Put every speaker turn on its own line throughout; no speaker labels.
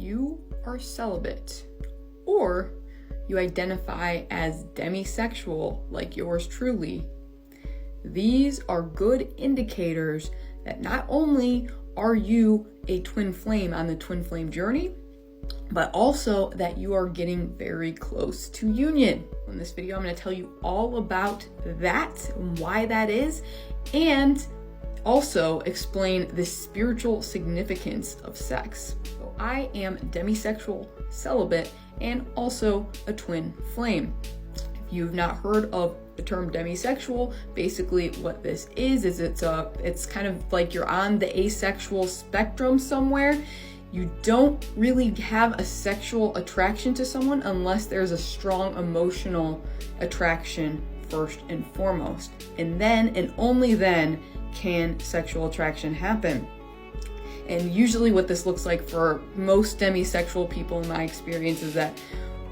you are celibate, or you identify as demisexual like yours truly, these are good indicators that not only are you a twin flame on the twin flame journey, but also that you are getting very close to union. In this video, I'm going to tell you all about that and why that is, and also explain the spiritual significance of sex. So I am demisexual, celibate, and also a twin flame. If you've not heard of the term demisexual, basically what this is it's kind of like you're on the asexual spectrum somewhere. You don't really have a sexual attraction to someone unless there's a strong emotional attraction first and foremost. And then, and only then, can sexual attraction happen. And usually what this looks like for most demisexual people in my experience is that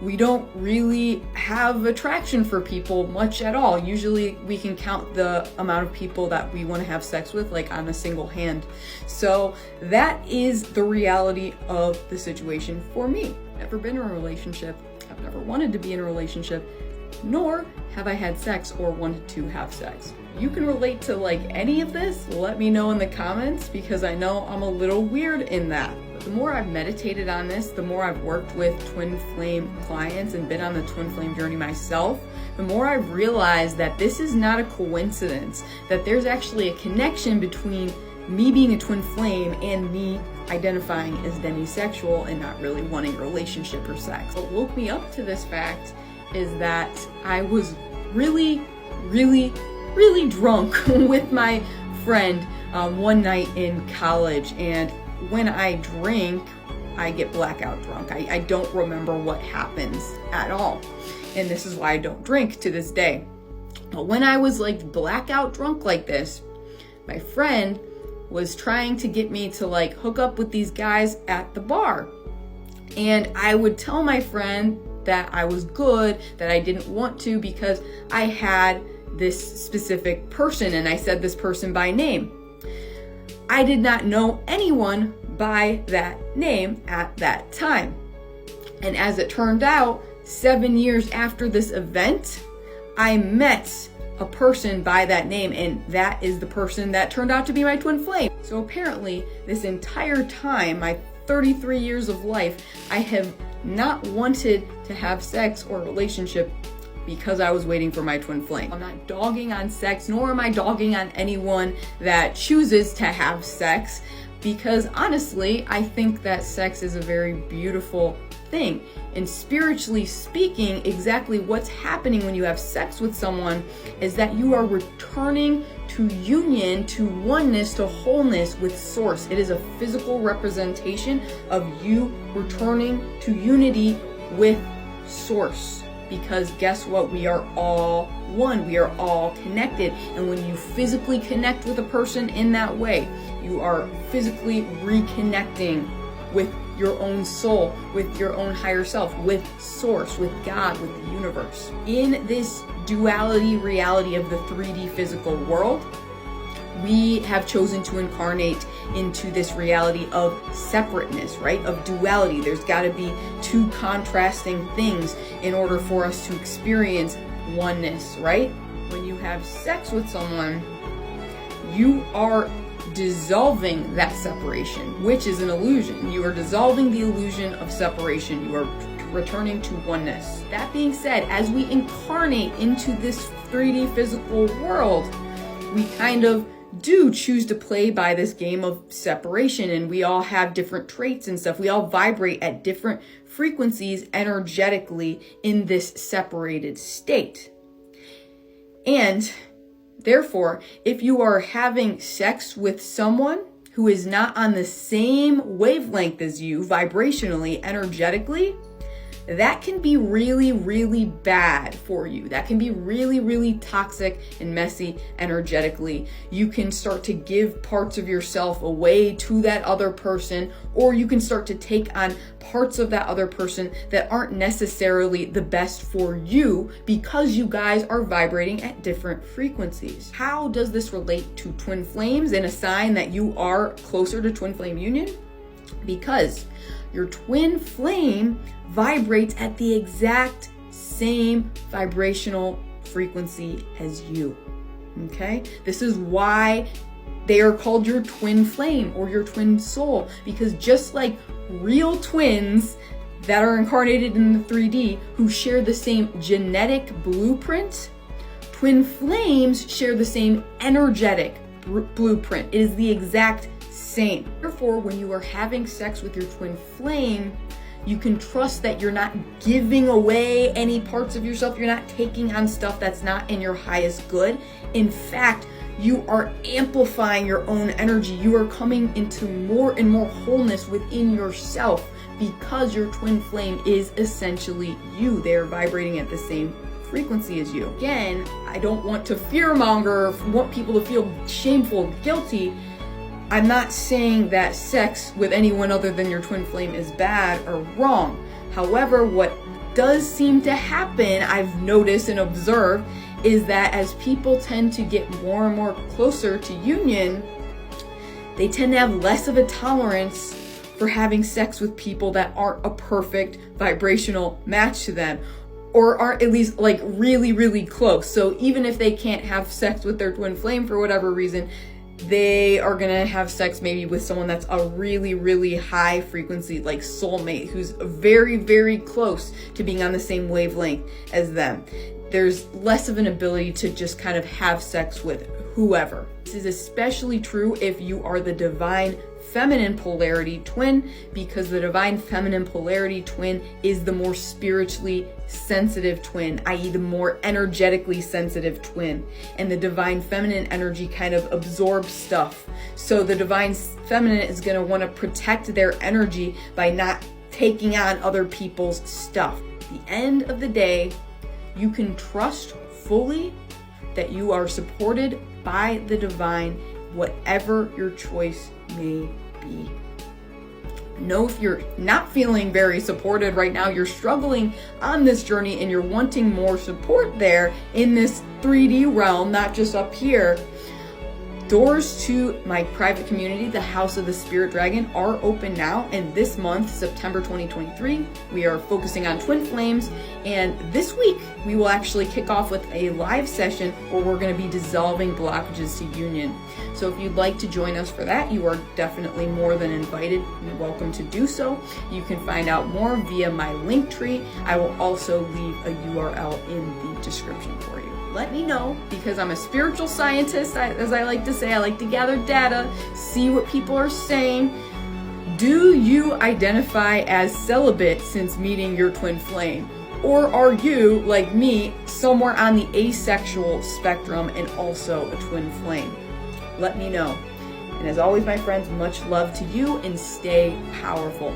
we don't really have attraction for people much at all. Usually we can count the amount of people that we want to have sex with like on a single hand. So that is the reality of the situation for me. Never been in a relationship. I've never wanted to be in a relationship, nor have I had sex or wanted to have sex. You can relate to like any of this, let me know in the comments, because I know I'm a little weird in that. But the more I've meditated on this, the more I've worked with twin flame clients and been on the twin flame journey myself, the more I've realized that this is not a coincidence, that there's actually a connection between me being a twin flame and me identifying as demisexual and not really wanting a relationship or sex. What woke me up to this fact is that I was really drunk with my friend one night in college, and when I drink, I get blackout drunk. I don't remember what happens at all, and this is why I don't drink to this day. But when I was like blackout drunk like this, my friend was trying to get me to like hook up with these guys at the bar, and I would tell my friend that I was good, that I didn't want to because I had this specific person, and I said this person by name. I did not know anyone by that name at that time. And as it turned out, 7 years after this event, I met a person by that name, and that is the person that turned out to be my twin flame. So apparently, this entire time, my 33 years of life, I have not wanted to have sex or relationship because I was waiting for my twin flame. I'm not dogging on sex, nor am I dogging on anyone that chooses to have sex, because honestly, I think that sex is a very beautiful thing. And spiritually speaking, exactly what's happening when you have sex with someone is that you are returning to union, to oneness, to wholeness with Source. It is a physical representation of you returning to unity with Source. Because guess what? We are all one. We are all connected. And when you physically connect with a person in that way, you are physically reconnecting with your own soul, with your own higher self, with Source, with God, with the universe. In this duality reality of the 3D physical world, we have chosen to incarnate into this reality of separateness, right? Of duality. There's got to be two contrasting things in order for us to experience oneness, right? When you have sex with someone, you are dissolving that separation, which is an illusion. You are dissolving the illusion of separation. You are returning to oneness. That being said, as we incarnate into this 3D physical world, we kind of do choose to play by this game of separation, and we all have different traits and stuff. We all vibrate at different frequencies energetically in this separated state. And therefore, if you are having sex with someone who is not on the same wavelength as you vibrationally, energetically, that can be really bad for you. That can be really toxic and messy energetically. You can start to give parts of yourself away to that other person, or you can start to take on parts of that other person that aren't necessarily the best for you because you guys are vibrating at different frequencies. How does this relate to twin flames and a sign that you are closer to twin flame union? Because Your twin flame vibrates at the exact same vibrational frequency as you. Okay? This is why they are called your twin flame or your twin soul, because just like real twins that are incarnated in the 3D who share the same genetic blueprint, twin flames share the same energetic blueprint. It is the exact same. Therefore, when you are having sex with your twin flame, you can trust that you're not giving away any parts of yourself. You're not taking on stuff that's not in your highest good. In fact, you are amplifying your own energy. You are coming into more and more wholeness within yourself because your twin flame is essentially you. They're vibrating at the same frequency as you. Again, I don't want to fearmonger or want people to feel shameful, guilty. I'm not saying that sex with anyone other than your twin flame is bad or wrong. However, what does seem to happen, I've noticed and observed, is that as people tend to get more and more closer to union, they tend to have less of a tolerance for having sex with people that aren't a perfect vibrational match to them, or aren't at least like really, really close. So even if they can't have sex with their twin flame for whatever reason, they are gonna have sex maybe with someone that's a really, really high frequency, like soulmate, who's very, very close to being on the same wavelength as them. There's less of an ability to just kind of have sex with whoever. This is especially true if you are the divine feminine polarity twin, because the divine feminine polarity twin is the more spiritually sensitive twin, i.e. the more energetically sensitive twin. And the divine feminine energy kind of absorbs stuff. So the divine feminine is going to want to protect their energy by not taking on other people's stuff. At the end of the day, you can trust fully that you are supported by the divine, whatever your choice may be. Know if you're not feeling very supported right now, you're struggling on this journey and you're wanting more support there in this 3D realm, not just up here. Doors to my private community, the House of the Spirit Dragon, are open now. And this month, September 2023, we are focusing on twin flames. And this week, we will actually kick off with a live session where we're going to be dissolving blockages to union. So if you'd like to join us for that, you are definitely more than invited and welcome to do so. You can find out more via my link tree. I will also leave a URL in the description for you. Let me know, because I'm a spiritual scientist, as I like to say. I like to gather data, see what people are saying. Do you identify as celibate since meeting your twin flame? Or are you, like me, somewhere on the asexual spectrum and also a twin flame? Let me know. And as always, my friends, much love to you and stay powerful.